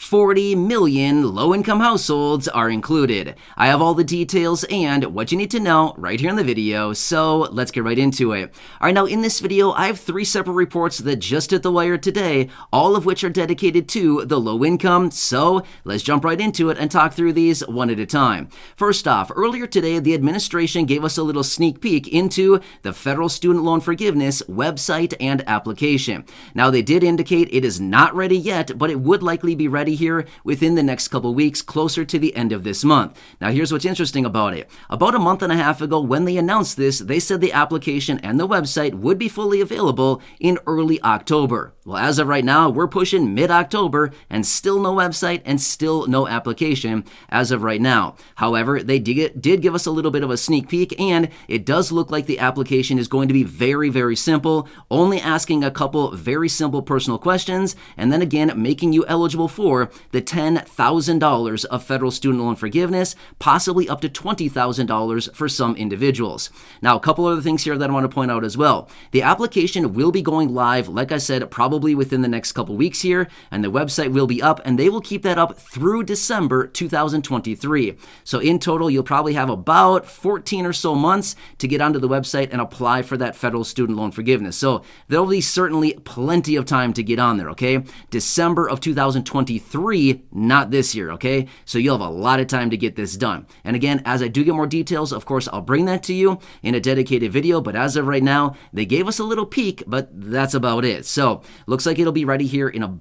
40 million low-income households are included. I have all the details and what you need to know right here in the video, so let's get right into it. All right, now in this video, I have 3 separate reports that just hit the wire today, all of which are dedicated to the low income, so let's jump right into it and talk through these one at a time. First off, earlier today, the administration gave us a little sneak peek into the federal student loan forgiveness website and application. Now, they did indicate it is not ready yet, but it would likely be ready here within the next couple weeks, closer to the end of this month. Now, here's what's interesting about it. About a month and a half ago, when they announced this, they said the application and the website would be fully available in early October. Well, as of right now, we're pushing mid-October and still no website and still no application as of right now. However, they did give us a little bit of a sneak peek, and it does look like the application is going to be very, very simple, only asking a couple very simple personal questions, and then again, making you eligible for the $10,000 of federal student loan forgiveness, possibly up to $20,000 for some individuals. Now, a couple other things here that I want to point out as well. The application will be going live, like I said, probably within the next couple weeks here, and the website will be up, and they will keep that up through December 2023. So in total, you'll probably have about 14 or so months to get onto the website and apply for that federal student loan forgiveness. So there'll be certainly plenty of time to get on there, okay? December of 2023, not this year, okay? So you'll have a lot of time to get this done. And again, as I do get more details, of course, I'll bring that to you in a dedicated video, but as of right now, they gave us a little peek, but that's about it. So looks like it'll be ready here in a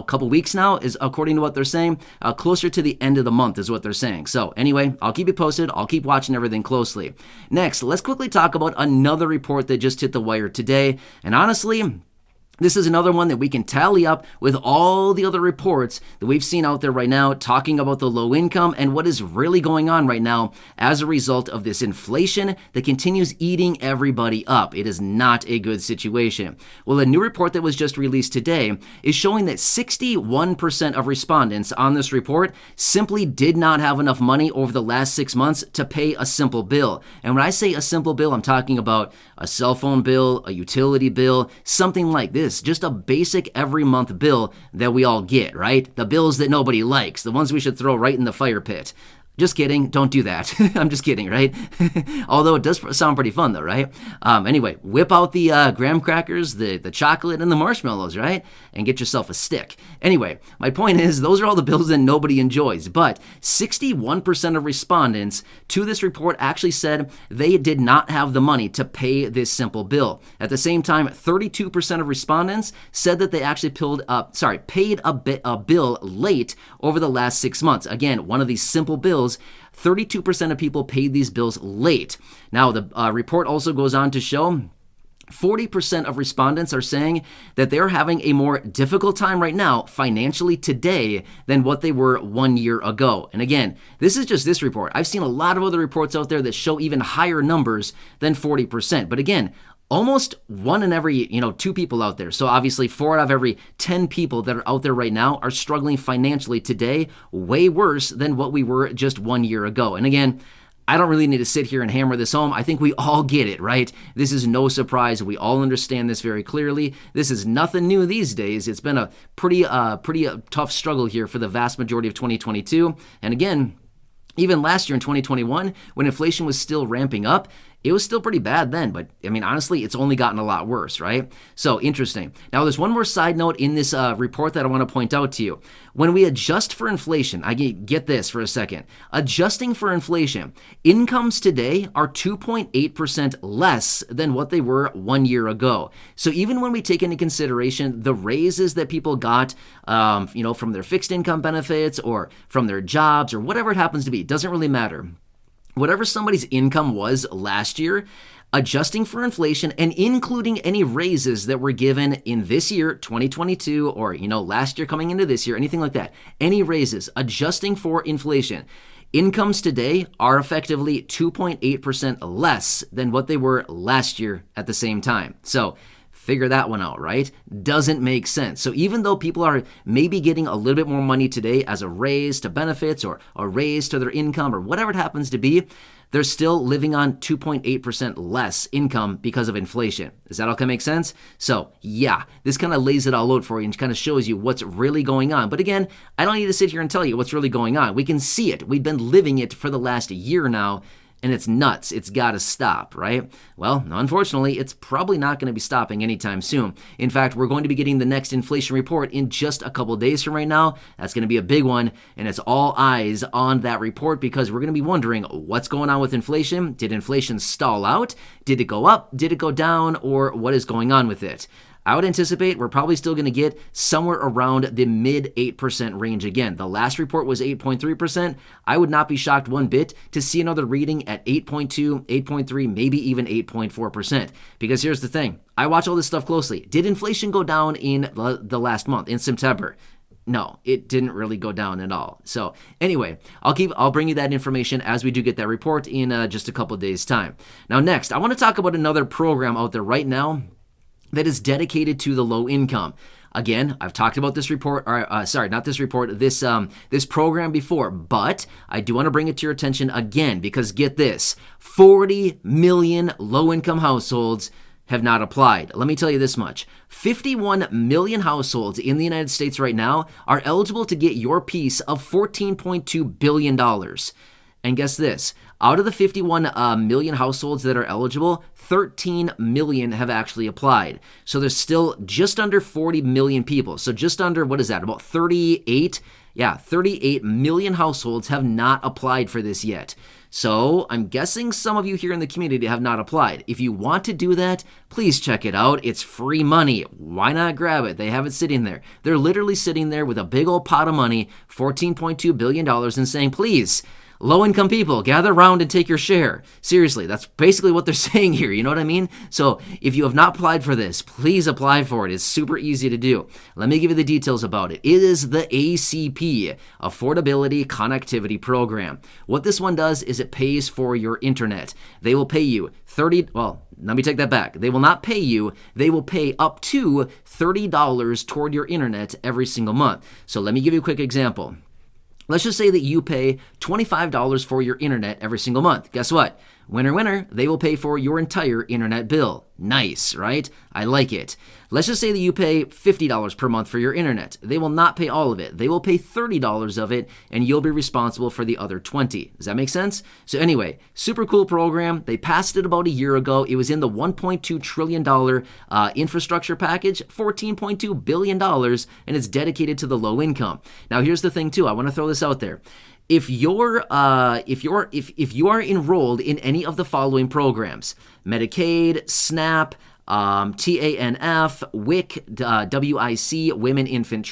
couple weeks now, is according to what they're saying. Closer to the end of the month is what they're saying. So anyway, I'll keep you posted. I'll keep watching everything closely. Next, let's quickly talk about another report that just hit the wire today. And honestly, this is another one that we can tally up with all the other reports that we've seen out there right now talking about the low income and what is really going on right now as a result of this inflation that continues eating everybody up. It is not a good situation. Well, a new report that was just released today is showing that 61% of respondents on this report simply did not have enough money over the last 6 months to pay a simple bill. And when I say a simple bill, I'm talking about a cell phone bill, a utility bill, something like this. Just a basic every month bill that we all get, right? The bills that nobody likes, the ones we should throw right in the fire pit. Just kidding. Don't do that. I'm just kidding, right? Although it does sound pretty fun though, right? Anyway, whip out the graham crackers, the chocolate, and the marshmallows, right? And get yourself a stick. Anyway, my point is those are all the bills that nobody enjoys. But 61% of respondents to this report actually said they did not have the money to pay this simple bill. At the same time, 32% of respondents said that they actually paid a bill late over the last 6 months. Again, one of these simple bills. 32% of people paid these bills late. Now, the report also goes on to show 40% of respondents are saying that they're having a more difficult time right now financially today than what they were 1 year ago. And again, this is just this report. I've seen a lot of other reports out there that show even higher numbers than 40%. But again, almost 1 in every 2 people out there. So obviously 4 out of every 10 people that are out there right now are struggling financially today, way worse than what we were just 1 year ago. And again, I don't really need to sit here and hammer this home. I think we all get it, right? This is no surprise. We all understand this very clearly. This is nothing new these days. It's been a pretty tough struggle here for the vast majority of 2022. And again, even last year in 2021, when inflation was still ramping up, it was still pretty bad then, but I mean, honestly, it's only gotten a lot worse, right? So interesting. Now, there's one more side note in this report that I want to point out to you. When we adjust for inflation, I get this for a second. Adjusting for inflation, incomes today are 2.8% less than what they were 1 year ago. So even when we take into consideration the raises that people got, from their fixed income benefits or from their jobs or whatever it happens to be, it doesn't really matter. Whatever somebody's income was last year, adjusting for inflation and including any raises that were given in this year, 2022, or, last year coming into this year, anything like that, any raises, adjusting for inflation, incomes today are effectively 2.8% less than what they were last year at the same time. So Figure that one out, right? Doesn't make sense. So even though people are maybe getting a little bit more money today as a raise to benefits or a raise to their income or whatever it happens to be, they're still living on 2.8% less income because of inflation. Does that all kind of make sense? So yeah, this kind of lays it all out for you and kind of shows you what's really going on. But again, I don't need to sit here and tell you what's really going on. We can see it. We've been living it for the last year now. And it's nuts. It's got to stop, right? Well, unfortunately, it's probably not going to be stopping anytime soon. In fact, we're going to be getting the next inflation report in just a couple days from right now. That's going to be a big one, and it's all eyes on that report because we're going to be wondering what's going on with inflation. Did inflation stall out? Did it go up? Did it go down? Or what is going on with it? I would anticipate we're probably still going to get somewhere around the mid 8% range again. The last report was 8.3%. I would not be shocked one bit to see another reading at 8.2, 8.3, maybe even 8.4%. Because here's the thing. I watch all this stuff closely. Did inflation go down in the last month, in September? No, it didn't really go down at all. So anyway, I'll bring you that information as we do get that report in just a couple days' time. Now next, I want to talk about another program out there right now that is dedicated to the low income. Again, I've talked about this report, this program before, but I do want to bring it to your attention again because get this, 40 million low-income households have not applied. Let me tell you this much. 51 million households in the United States right now are eligible to get your piece of $14.2 billion. And guess this, out of the 51 million households that are eligible, 13 million have actually applied. So there's still just under 40 million people. So just under, what is that, about 38? Yeah, 38 million households have not applied for this yet. So I'm guessing some of you here in the community have not applied. If you want to do that, please check it out. It's free money. Why not grab it? They have it sitting there. They're literally sitting there with a big old pot of money, $14.2 billion, and saying, please, low-income people, gather around and take your share. Seriously, that's basically what they're saying here, you know what I mean? So if you have not applied for this, please apply for it. It's super easy to do. Let me give you the details about it. It is the ACP, Affordability Connectivity Program. What this one does is it pays for your internet. They will pay you let me take that back. They will not pay you. They will pay up to $30 toward your internet every single month. So let me give you a quick example. Let's just say that you pay $25 for your internet every single month. Guess what? Winner, winner, they will pay for your entire internet bill. Nice, right? I like it. Let's just say that you pay $50 per month for your internet. They will not pay all of it. They will pay $30 of it, and you'll be responsible for the other $20. Does that make sense? So anyway, super cool program. They passed it about a year ago. It was in the $1.2 trillion infrastructure package, $14.2 billion, and it's dedicated to the low income. Now, here's the thing, too. I want to throw this out there. If you are enrolled in any of the following programs, Medicaid, SNAP, TANF, WIC, WIC, Women, Infant,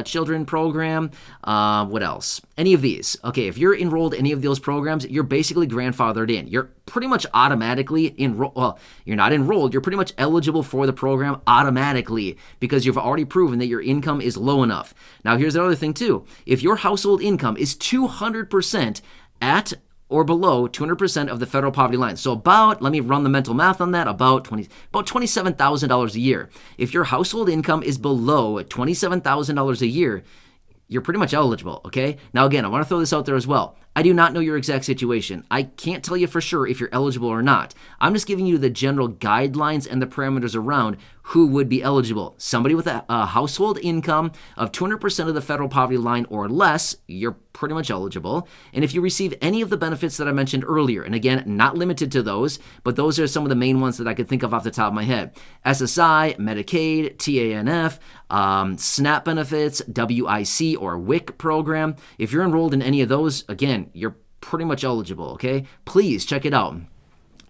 Children Program, what else? Any of these. Okay, if you're enrolled in any of those programs, you're basically grandfathered in. You're pretty much automatically enrolled. Well, you're not enrolled. You're pretty much eligible for the program automatically because you've already proven that your income is low enough. Now, here's the other thing too. If your household income is 200% at or below 200% of the federal poverty line. So about, let me run the mental math on that, about $27,000 a year. If your household income is below $27,000 a year, you're pretty much eligible, okay? Now again, I want to throw this out there as well. I do not know your exact situation. I can't tell you for sure if you're eligible or not. I'm just giving you the general guidelines and the parameters around who would be eligible. Somebody with a household income of 200% of the federal poverty line or less, you're pretty much eligible. And if you receive any of the benefits that I mentioned earlier, and again, not limited to those, but those are some of the main ones that I could think of off the top of my head. SSI, Medicaid, TANF, SNAP benefits, WIC or WIC program. If you're enrolled in any of those, again, you're pretty much eligible, okay? Please check it out.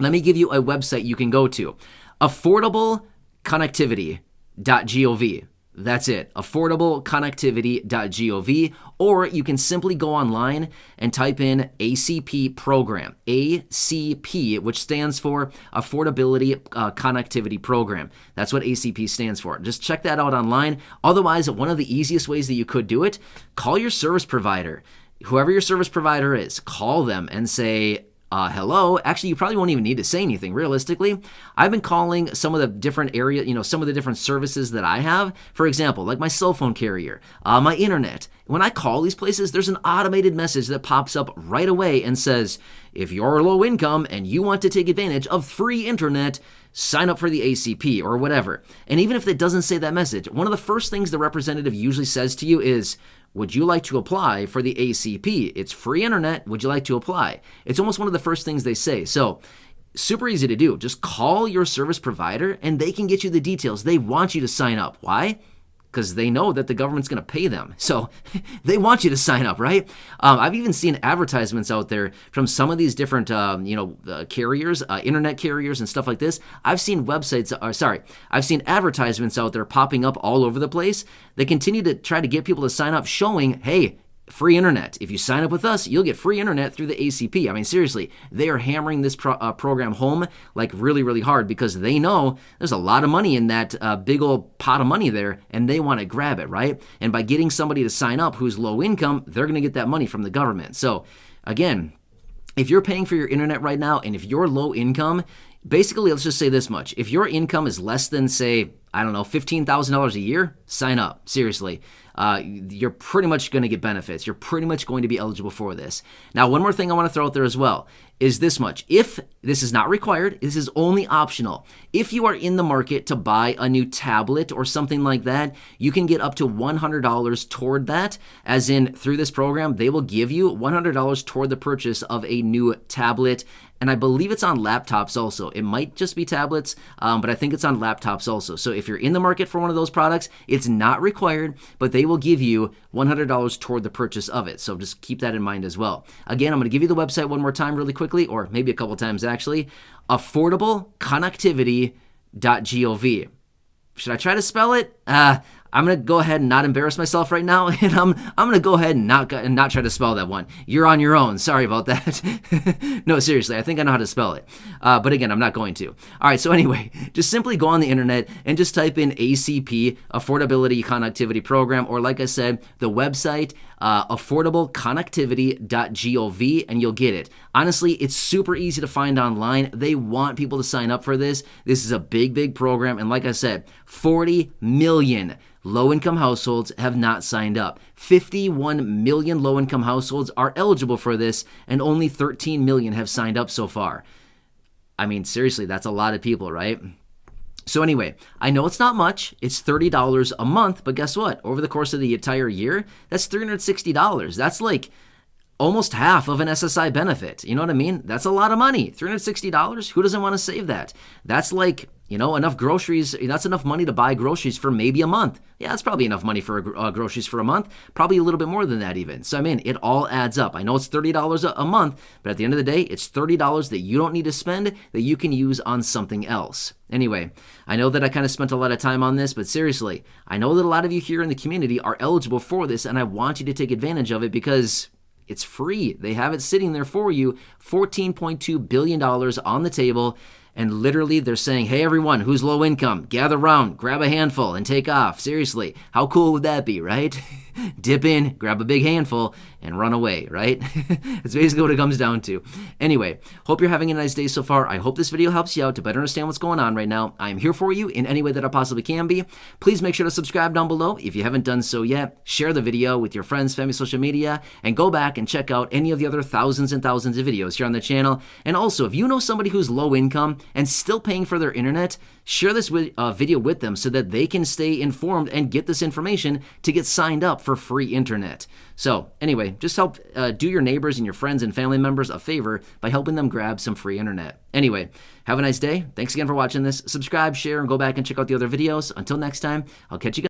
Let me give you a website you can go to. AffordableConnectivity.gov. That's it, affordableconnectivity.gov, or you can simply go online and type in ACP program, ACP, which stands for Affordability Connectivity Program. That's what ACP stands for. Just check that out online. Otherwise, one of the easiest ways that you could do it, call your service provider. Whoever your service provider is, call them and say, hello. Actually, you probably won't even need to say anything realistically. I've been calling some of the different some of the different services that I have. For example, like my cell phone carrier, my internet. When I call these places, there's an automated message that pops up right away and says, if you're low income and you want to take advantage of free internet, sign up for the ACP or whatever. And even if it doesn't say that message, one of the first things the representative usually says to you is, would you like to apply for the ACP? It's free internet. Would you like to apply? It's almost one of the first things they say. So super easy to do. Just call your service provider and they can get you the details. They want you to sign up. Why? Because they know that the government's going to pay them. So they want you to sign up, right? I've even seen advertisements out there from some of these different, carriers, internet carriers and stuff like this. I've seen I've seen advertisements out there popping up all over the place. They continue to try to get people to sign up showing, hey, free internet. If you sign up with us, you'll get free internet through the ACP. I mean, seriously, they are hammering this program home like really, really hard because they know there's a lot of money in that big old pot of money there, and they want to grab it, right? And by getting somebody to sign up who's low income, they're going to get that money from the government. So again, if you're paying for your internet right now, and if you're low income, basically, let's just say this much. If your income is less than, say, I don't know, $15,000 a year, sign up. Seriously. You're pretty much going to get benefits. You're pretty much going to be eligible for this. Now, one more thing I want to throw out there as well is this much. If this is not required, this is only optional. If you are in the market to buy a new tablet or something like that, you can get up to $100 toward that. As in, through this program, they will give you $100 toward the purchase of a new tablet. And I believe it's on laptops also. It might just be tablets, but I think it's on laptops also. So if you're in the market for one of those products, it's not required, but they will give you $100 toward the purchase of it. So just keep that in mind as well. Again, I'm going to give you the website one more time really quickly, or maybe a couple times actually. affordableconnectivity.gov. Should I try to spell it? I'm going to go ahead and not embarrass myself right now, and I'm going to go ahead and not try to spell that one. You're on your own. Sorry about that. No, seriously, I think I know how to spell it. But again, I'm not going to. All right, so anyway, just simply go on the internet and just type in ACP, Affordability Connectivity Program, or like I said, the website, affordableconnectivity.gov, and you'll get it. Honestly, it's super easy to find online. They want people to sign up for this. This is a big, big program, and like I said, 40 million low-income households have not signed up. 51 million low-income households are eligible for this, and only 13 million have signed up so far. I mean, seriously, that's a lot of people, right? So anyway, I know it's not much. It's $30 a month, but guess what? Over the course of the entire year, that's $360. That's like almost half of an SSI benefit. You know what I mean? That's a lot of money. $360? Who doesn't want to save that? That's like, enough groceries. That's enough money to buy groceries for maybe a month. Yeah, that's probably enough money for groceries for a month. Probably a little bit more than that even. So, I mean, it all adds up. I know it's $30 a month, but at the end of the day, it's $30 that you don't need to spend that you can use on something else. Anyway, I know that I kind of spent a lot of time on this, but seriously, I know that a lot of you here in the community are eligible for this, and I want you to take advantage of it because it's free. They have it sitting there for you, $14.2 billion on the table. And literally, they're saying, hey, everyone who's low income, gather around, grab a handful, and take off. Seriously, how cool would that be, right? Dip in, grab a big handful, and run away, right? That's basically what it comes down to. Anyway, hope you're having a nice day so far. I hope this video helps you out to better understand what's going on right now. I'm here for you in any way that I possibly can be. Please make sure to subscribe down below if you haven't done so yet. Share the video with your friends, family, social media, and go back and check out any of the other thousands and thousands of videos here on the channel. And also, if you know somebody who's low income and still paying for their internet, share this video with them so that they can stay informed and get this information to get signed up for free internet. So anyway, just help do your neighbors and your friends and family members a favor by helping them grab some free internet. Anyway, have a nice day. Thanks again for watching this. Subscribe, share, and go back and check out the other videos. Until next time, I'll catch you guys.